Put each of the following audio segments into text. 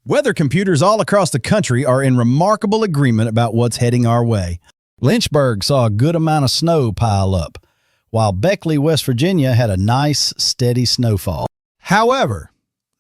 Weather computers all across the country are in remarkable agreement about what's heading our way. Lynchburg saw a good amount of snow pile up, while Beckley, West Virginia had a nice, steady snowfall. However,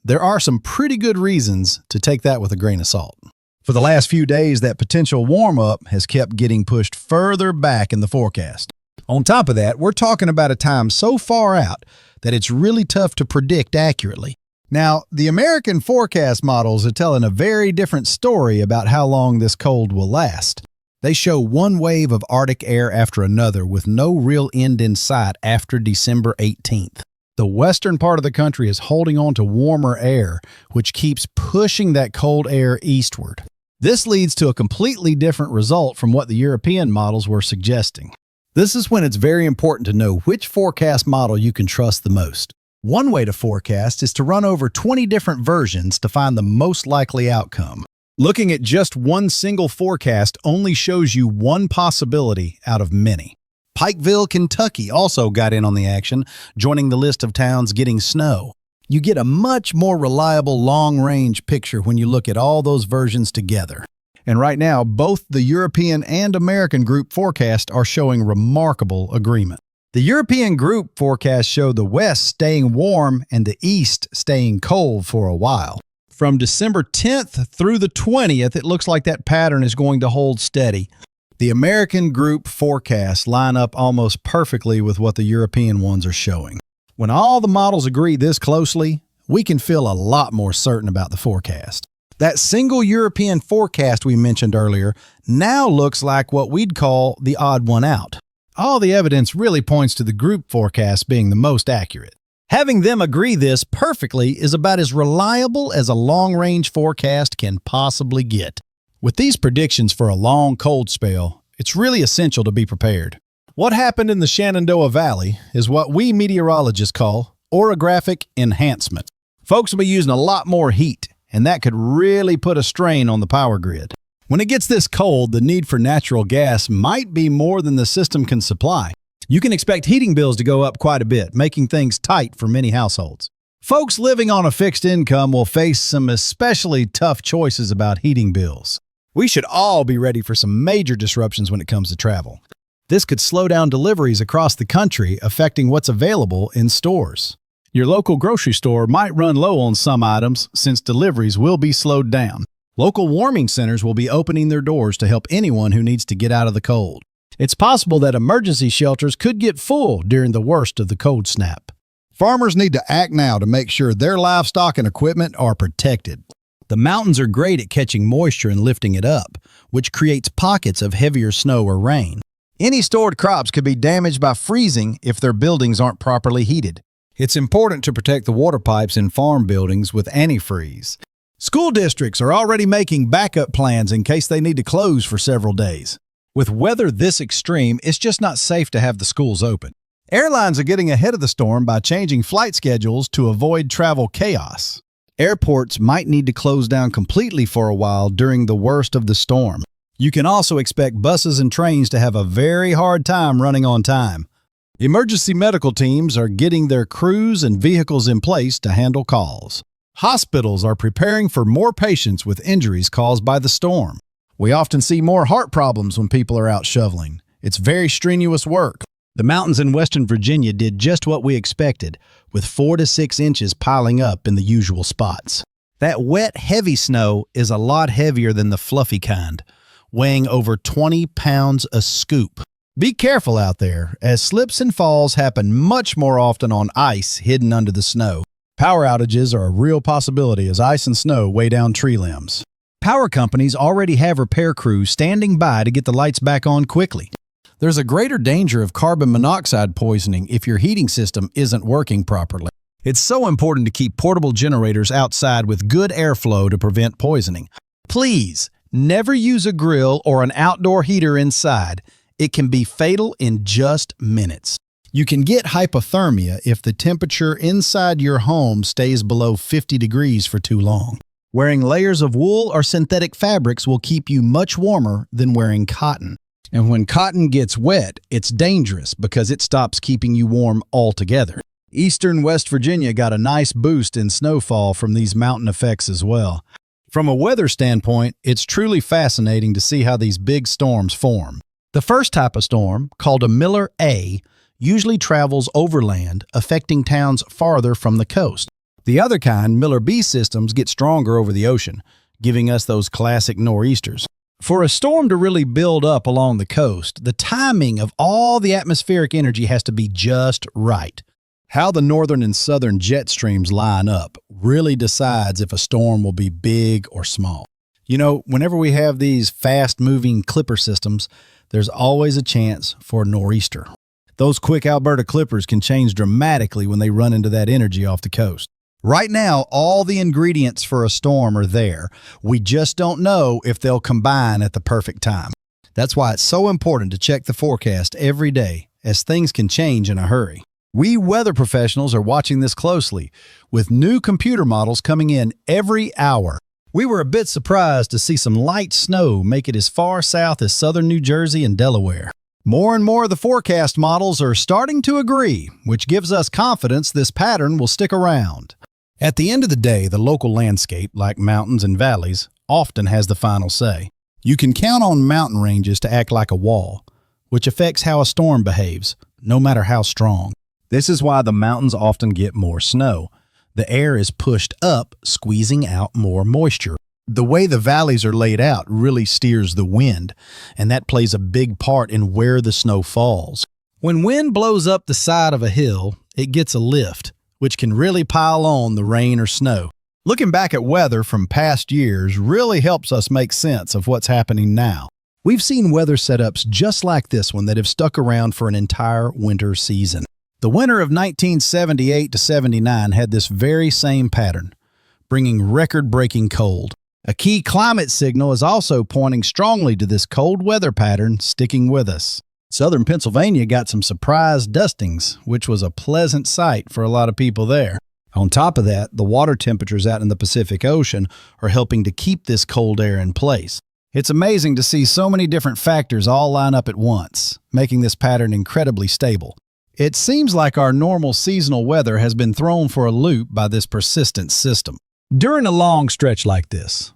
there are some pretty good reasons to take that with a grain of salt. For the last few days, that potential warm-up has kept getting pushed further back in the forecast. On top of that, we're talking about a time so far out that it's really tough to predict accurately. Now, the American forecast models are telling a very different story about how long this cold will last. They show one wave of Arctic air after another with no real end in sight after December 18th. The western part of the country is holding on to warmer air, which keeps pushing that cold air eastward. This leads to a completely different result from what the European models were suggesting. This is when it's very important to know which forecast model you can trust the most. One way to forecast is to run over 20 different versions to find the most likely outcome. Looking at just one single forecast only shows you one possibility out of many. Pikeville, Kentucky also got in on the action, joining the list of towns getting snow. You get a much more reliable long-range picture when you look at all those versions together. And right now, both the European and American group forecast are showing remarkable agreement. The European group forecast showed the West staying warm and the East staying cold for a while. From December 10th through the 20th, it looks like that pattern is going to hold steady. The American group forecasts line up almost perfectly with what the European ones are showing. When all the models agree this closely, we can feel a lot more certain about the forecast. That single European forecast we mentioned earlier now looks like what we'd call the odd one out. All the evidence really points to the group forecast being the most accurate. Having them agree this perfectly is about as reliable as a long-range forecast can possibly get. With these predictions for a long cold spell, it's really essential to be prepared. What happened in the Shenandoah Valley is what we meteorologists call orographic enhancement. Folks will be using a lot more heat, and that could really put a strain on the power grid. When it gets this cold, the need for natural gas might be more than the system can supply. You can expect heating bills to go up quite a bit, making things tight for many households. Folks living on a fixed income will face some especially tough choices about heating bills. We should all be ready for some major disruptions when it comes to travel. This could slow down deliveries across the country, affecting what's available in stores. Your local grocery store might run low on some items since deliveries will be slowed down. Local warming centers will be opening their doors to help anyone who needs to get out of the cold. It's possible that emergency shelters could get full during the worst of the cold snap. Farmers need to act now to make sure their livestock and equipment are protected. The mountains are great at catching moisture and lifting it up, which creates pockets of heavier snow or rain. Any stored crops could be damaged by freezing if their buildings aren't properly heated. It's important to protect the water pipes in farm buildings with antifreeze. School districts are already making backup plans in case they need to close for several days. With weather this extreme, it's just not safe to have the schools open. Airlines are getting ahead of the storm by changing flight schedules to avoid travel chaos. Airports might need to close down completely for a while during the worst of the storm. You can also expect buses and trains to have a very hard time running on time. Emergency medical teams are getting their crews and vehicles in place to handle calls. Hospitals are preparing for more patients with injuries caused by the storm. We often see more heart problems when people are out shoveling. It's very strenuous work. The mountains in Western Virginia did just what we expected, with 4 to 6 inches piling up in the usual spots. That wet, heavy snow is a lot heavier than the fluffy kind, weighing over 20 pounds a scoop. Be careful out there, as slips and falls happen much more often on ice hidden under the snow. Power outages are a real possibility as ice and snow weigh down tree limbs. Power companies already have repair crews standing by to get the lights back on quickly. There's a greater danger of carbon monoxide poisoning if your heating system isn't working properly. It's so important to keep portable generators outside with good airflow to prevent poisoning. Please, never use a grill or an outdoor heater inside. It can be fatal in just minutes. You can get hypothermia if the temperature inside your home stays below 50 degrees for too long. Wearing layers of wool or synthetic fabrics will keep you much warmer than wearing cotton. And when cotton gets wet, it's dangerous because it stops keeping you warm altogether. Eastern West Virginia got a nice boost in snowfall from these mountain effects as well. From a weather standpoint, it's truly fascinating to see how these big storms form. The first type of storm, called a Miller A, usually travels overland, affecting towns farther from the coast. The other kind, Miller B systems, get stronger over the ocean, giving us those classic nor'easters. For a storm to really build up along the coast, the timing of all the atmospheric energy has to be just right. How the northern and southern jet streams line up really decides if a storm will be big or small. You know, whenever we have these fast-moving clipper systems, there's always a chance for a nor'easter. Those quick Alberta clippers can change dramatically when they run into that energy off the coast. Right now, all the ingredients for a storm are there. We just don't know if they'll combine at the perfect time. That's why it's so important to check the forecast every day, as things can change in a hurry. We weather professionals are watching this closely, with new computer models coming in every hour. We were a bit surprised to see some light snow make it as far south as southern New Jersey and Delaware. More and more of the forecast models are starting to agree, which gives us confidence this pattern will stick around. At the end of the day, the local landscape, like mountains and valleys, often has the final say. You can count on mountain ranges to act like a wall, which affects how a storm behaves, no matter how strong. This is why the mountains often get more snow. The air is pushed up, squeezing out more moisture. The way the valleys are laid out really steers the wind, and that plays a big part in where the snow falls. When wind blows up the side of a hill, it gets a lift, which can really pile on the rain or snow. Looking back at weather from past years really helps us make sense of what's happening now. We've seen weather setups just like this one that have stuck around for an entire winter season. The winter of 1978 to 79 had this very same pattern, bringing record-breaking cold. A key climate signal is also pointing strongly to this cold weather pattern sticking with us. Southern Pennsylvania got some surprise dustings, which was a pleasant sight for a lot of people there. On top of that, the water temperatures out in the Pacific Ocean are helping to keep this cold air in place. It's amazing to see so many different factors all line up at once, making this pattern incredibly stable. It seems like our normal seasonal weather has been thrown for a loop by this persistent system. During a long stretch like this,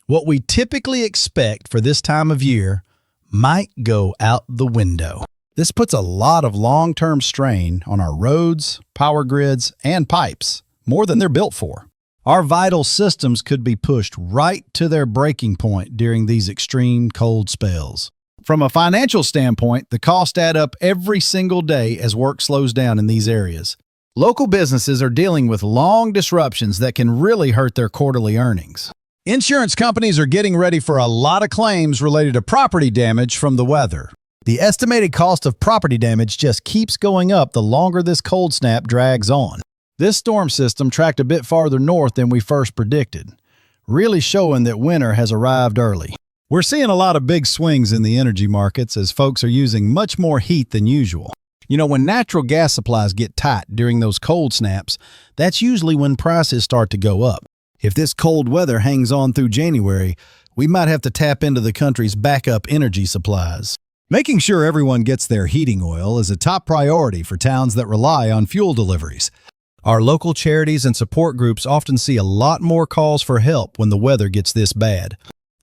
what we typically expect for this time of year might go out the window. This puts a lot of long-term strain on our roads, power grids, and pipes, more than they're built for. Our vital systems could be pushed right to their breaking point during these extreme cold spells. From a financial standpoint, the costs add up every single day as work slows down in these areas. Local businesses are dealing with long disruptions that can really hurt their quarterly earnings. Insurance companies are getting ready for a lot of claims related to property damage from the weather. The estimated cost of property damage just keeps going up the longer this cold snap drags on. This storm system tracked a bit farther north than we first predicted, really showing that winter has arrived early. We're seeing a lot of big swings in the energy markets as folks are using much more heat than usual. You know, when natural gas supplies get tight during those cold snaps, that's usually when prices start to go up. If this cold weather hangs on through January, we might have to tap into the country's backup energy supplies. Making sure everyone gets their heating oil is a top priority for towns that rely on fuel deliveries. Our local charities and support groups often see a lot more calls for help when the weather gets this bad.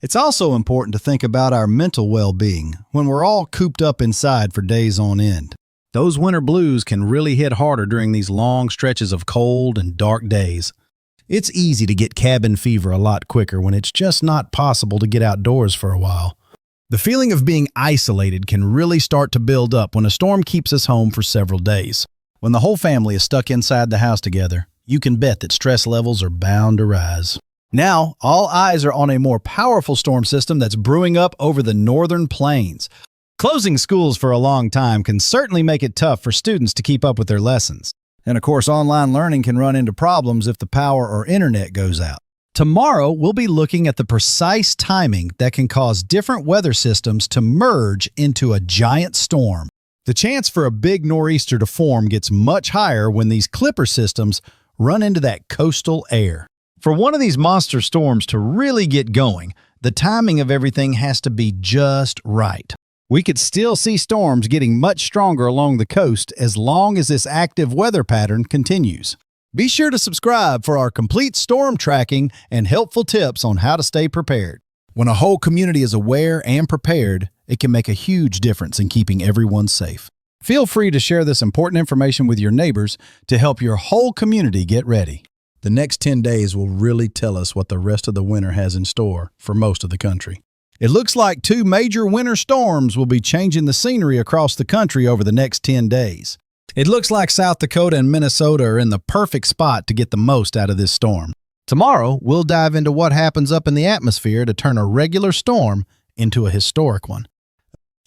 It's also important to think about our mental well-being when we're all cooped up inside for days on end. Those winter blues can really hit harder during these long stretches of cold and dark days. It's easy to get cabin fever a lot quicker when it's just not possible to get outdoors for a while. The feeling of being isolated can really start to build up when a storm keeps us home for several days. When the whole family is stuck inside the house together, you can bet that stress levels are bound to rise. Now, all eyes are on a more powerful storm system that's brewing up over the northern plains. Closing schools for a long time can certainly make it tough for students to keep up with their lessons. And of course, online learning can run into problems if the power or internet goes out. Tomorrow, we'll be looking at the precise timing that can cause different weather systems to merge into a giant storm. The chance for a big nor'easter to form gets much higher when these clipper systems run into that coastal air. For one of these monster storms to really get going, the timing of everything has to be just right. We could still see storms getting much stronger along the coast as long as this active weather pattern continues. Be sure to subscribe for our complete storm tracking and helpful tips on how to stay prepared. When a whole community is aware and prepared, it can make a huge difference in keeping everyone safe. Feel free to share this important information with your neighbors to help your whole community get ready. The next 10 days will really tell us what the rest of the winter has in store for most of the country. It looks like 2 major winter storms will be changing the scenery across the country over the next 10 days. It looks like South Dakota and Minnesota are in the perfect spot to get the most out of this storm. Tomorrow, we'll dive into what happens up in the atmosphere to turn a regular storm into a historic one.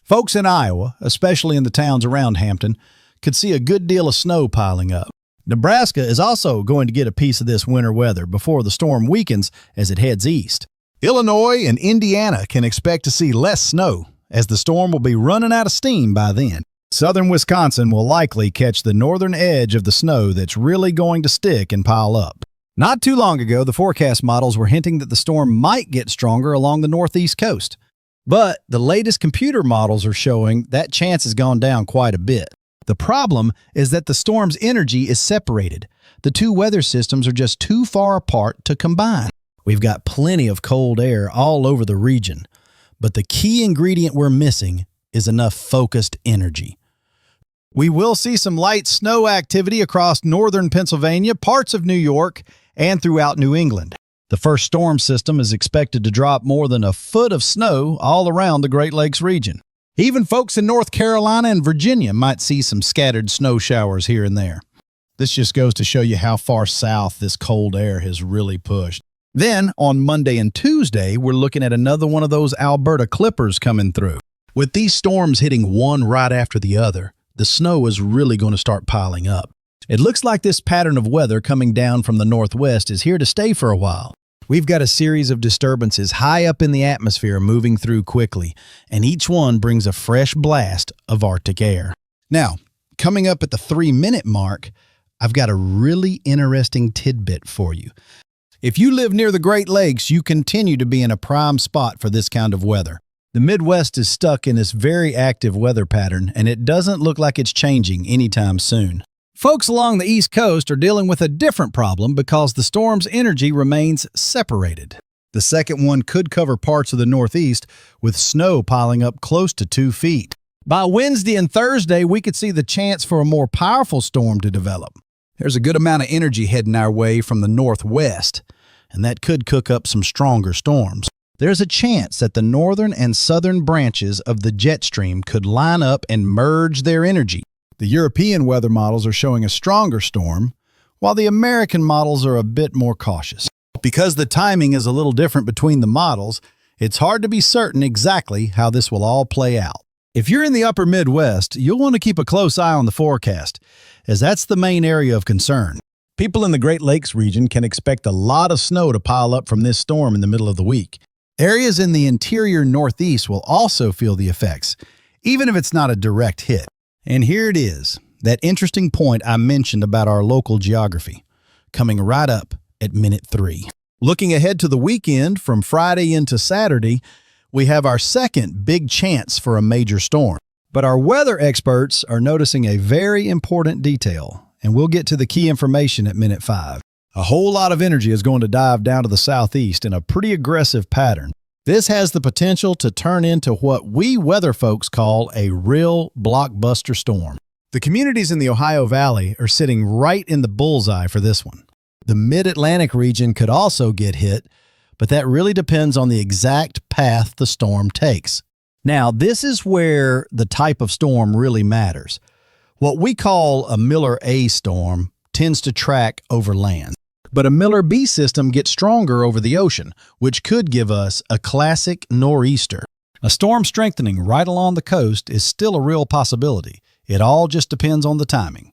Folks in Iowa, especially in the towns around Hampton, could see a good deal of snow piling up. Nebraska is also going to get a piece of this winter weather before the storm weakens as it heads east. Illinois and Indiana can expect to see less snow, as the storm will be running out of steam by then. Southern Wisconsin will likely catch the northern edge of the snow that's really going to stick and pile up. Not too long ago, the forecast models were hinting that the storm might get stronger along the northeast coast. But the latest computer models are showing that chance has gone down quite a bit. The problem is that the storm's energy is separated. The 2 weather systems are just too far apart to combine. We've got plenty of cold air all over the region, but the key ingredient we're missing is enough focused energy. We will see some light snow activity across northern Pennsylvania, parts of New York, and throughout New England. The first storm system is expected to drop more than a foot of snow all around the Great Lakes region. Even folks in North Carolina and Virginia might see some scattered snow showers here and there. This just goes to show you how far south this cold air has really pushed. Then, on Monday and Tuesday, we're looking at another one of those Alberta clippers coming through. With these storms hitting one right after the other, the snow is really going to start piling up. It looks like this pattern of weather coming down from the northwest is here to stay for a while. We've got a series of disturbances high up in the atmosphere moving through quickly, and each one brings a fresh blast of Arctic air. Now, coming up at the 3-minute mark, I've got a really interesting tidbit for you. If you live near the Great Lakes, you continue to be in a prime spot for this kind of weather. The Midwest is stuck in this very active weather pattern, and it doesn't look like it's changing anytime soon. Folks along the East Coast are dealing with a different problem because the storm's energy remains separated. The second one could cover parts of the Northeast, with snow piling up close to 2 feet. By Wednesday and Thursday, we could see the chance for a more powerful storm to develop. There's a good amount of energy heading our way from the northwest, and that could cook up some stronger storms. There's a chance that the northern and southern branches of the jet stream could line up and merge their energy. The European weather models are showing a stronger storm, while the American models are a bit more cautious. Because the timing is a little different between the models, it's hard to be certain exactly how this will all play out. If you're in the upper Midwest, you'll want to keep a close eye on the forecast, as that's the main area of concern. People in the Great Lakes region can expect a lot of snow to pile up from this storm in the middle of the week. Areas in the interior Northeast will also feel the effects, even if it's not a direct hit. And here it is, that interesting point I mentioned about our local geography, coming right up at minute 3. Looking ahead to the weekend, from Friday into Saturday, we have our second big chance for a major storm. But our weather experts are noticing a very important detail, and we'll get to the key information at minute 5. A whole lot of energy is going to dive down to the southeast in a pretty aggressive pattern. This has the potential to turn into what we weather folks call a real blockbuster storm. The communities in the Ohio Valley are sitting right in the bullseye for this one. The mid-Atlantic region could also get hit, but that really depends on the exact path the storm takes. Now, this is where the type of storm really matters. What we call a Miller A storm tends to track over land. But a Miller B system gets stronger over the ocean, which could give us a classic nor'easter. A storm strengthening right along the coast is still a real possibility. It all just depends on the timing.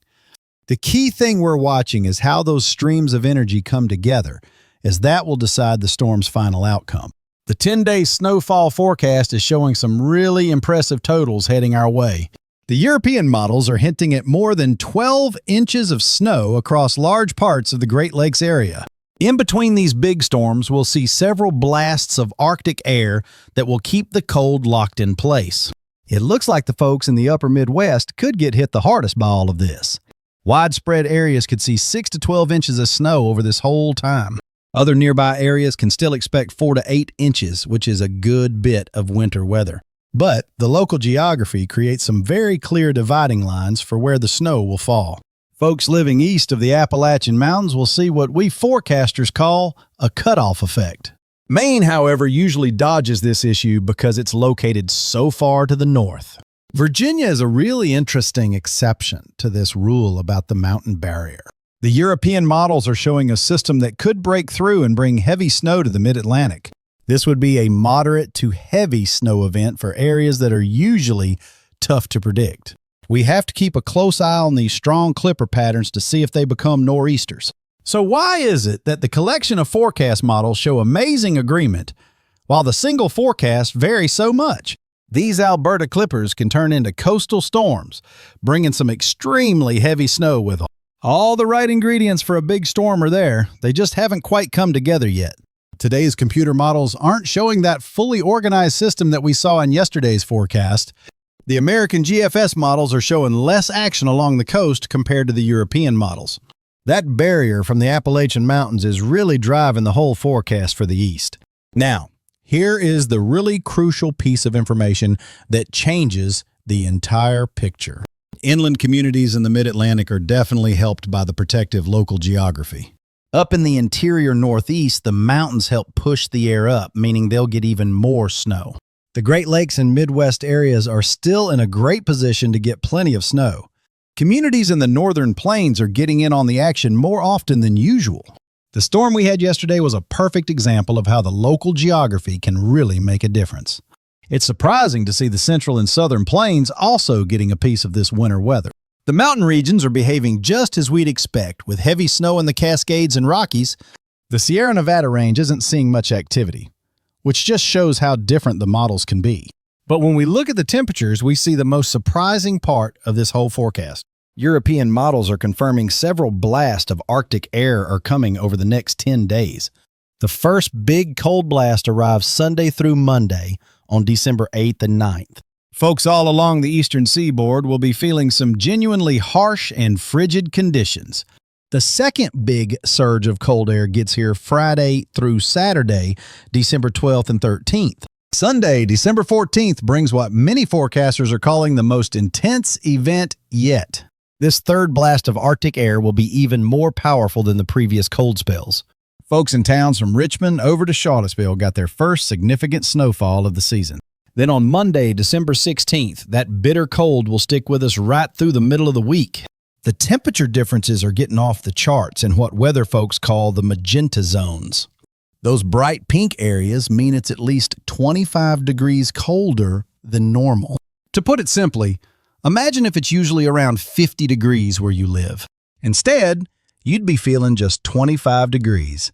The key thing we're watching is how those streams of energy come together, as that will decide the storm's final outcome. The 10-day snowfall forecast is showing some really impressive totals heading our way. The European models are hinting at more than 12 inches of snow across large parts of the Great Lakes area. In between these big storms, we'll see several blasts of Arctic air that will keep the cold locked in place. It looks like the folks in the upper Midwest could get hit the hardest by all of this. Widespread areas could see 6 to 12 inches of snow over this whole time. Other nearby areas can still expect 4 to 8 inches, which is a good bit of winter weather. But the local geography creates some very clear dividing lines for where the snow will fall. Folks living east of the Appalachian Mountains will see what we forecasters call a cutoff effect. Maine, however, usually dodges this issue because it's located so far to the north. Virginia is a really interesting exception to this rule about the mountain barrier. The European models are showing a system that could break through and bring heavy snow to the mid-Atlantic. This would be a moderate to heavy snow event for areas that are usually tough to predict. We have to keep a close eye on these strong clipper patterns to see if they become nor'easters. So why is it that the collection of forecast models show amazing agreement, while the single forecast vary so much? These Alberta clippers can turn into coastal storms, bringing some extremely heavy snow with them. All the right ingredients for a big storm are there, they just haven't quite come together yet. Today's computer models aren't showing that fully organized system that we saw in yesterday's forecast. The American GFS models are showing less action along the coast compared to the European models. That barrier from the Appalachian Mountains is really driving the whole forecast for the East. Now, here is the really crucial piece of information that changes the entire picture. Inland communities in the Mid-Atlantic are definitely helped by the protective local geography. Up in the interior Northeast, the mountains help push the air up, meaning they'll get even more snow. The Great Lakes and Midwest areas are still in a great position to get plenty of snow. Communities in the northern plains are getting in on the action more often than usual. The storm we had yesterday was a perfect example of how the local geography can really make a difference. It's surprising to see the central and southern plains also getting a piece of this winter weather. The mountain regions are behaving just as we'd expect, with heavy snow in the Cascades and Rockies. The Sierra Nevada range isn't seeing much activity, which just shows how different the models can be. But when we look at the temperatures, we see the most surprising part of this whole forecast. European models are confirming several blasts of Arctic air are coming over the next 10 days. The first big cold blast arrives Sunday through Monday on December 8th and 9th. Folks all along the eastern seaboard will be feeling some genuinely harsh and frigid conditions. The second big surge of cold air gets here Friday through Saturday, December 12th and 13th. Sunday, December 14th, brings what many forecasters are calling the most intense event yet. This third blast of Arctic air will be even more powerful than the previous cold spells. Folks in towns from Richmond over to Charlottesville got their first significant snowfall of the season. Then on Monday, December 16th, that bitter cold will stick with us right through the middle of the week. The temperature differences are getting off the charts in what weather folks call the magenta zones. Those bright pink areas mean it's at least 25 degrees colder than normal. To put it simply, imagine if it's usually around 50 degrees where you live. Instead, you'd be feeling just 25 degrees.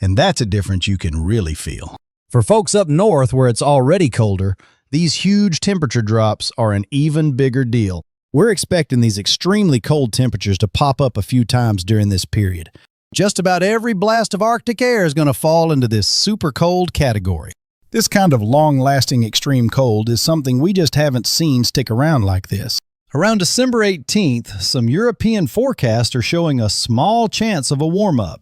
And that's a difference you can really feel. For folks up north where it's already colder, these huge temperature drops are an even bigger deal. We're expecting these extremely cold temperatures to pop up a few times during this period. Just about every blast of Arctic air is going to fall into this super cold category. This kind of long-lasting extreme cold is something we just haven't seen stick around like this. Around December 18th, some European forecasts are showing a small chance of a warm-up.